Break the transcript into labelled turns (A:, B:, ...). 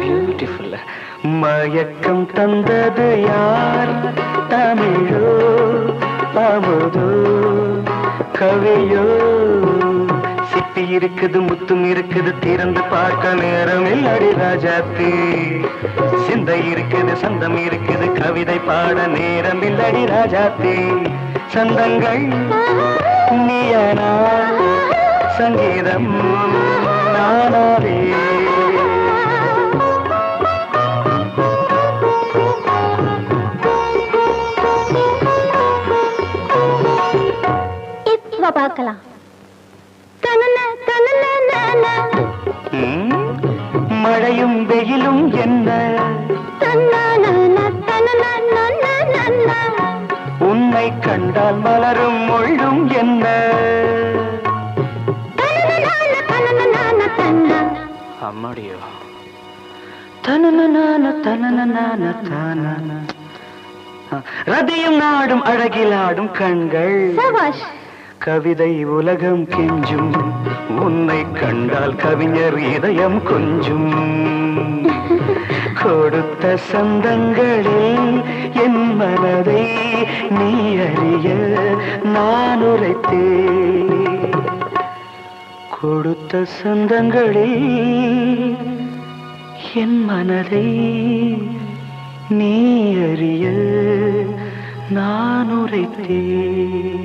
A: Beautiful. மயக்கம் தந்தது யார்? தமிழோ அமுதோ கவியோ? சிப்பி இருக்குது, முத்தும் இருக்குது, திறந்து பார்க்க நேரம் இல்லடி ராஜாத்தி. சிந்தை இருக்குது, சந்தம் இருக்குது, கவிதை பாட நேரம் இல்லடி ராஜாத்தி. சந்தங்கள் நீயனா, சங்கீதம் நானாவே.
B: பார்க்கலாம்.
A: மழையும் வெயிலும் என்ன, உன்னை கண்டால் மலரும் மொழியும் என்ன. அம்மாடியோ தனன தனன தனன. ரதியும் நாடும் அழகிலாடும் கண்கள், கவிதை உலகம் கெஞ்சும். உன்னை கண்டால் கவிஞர் இதயம் கொஞ்சும். கொடுத்த சந்தங்களில் என் மனதை நீ அறிய நான் உரைத்தேன். கொடுத்த சந்தங்களில் என் மனதை நீ அறிய நான் உரைத்தேன்.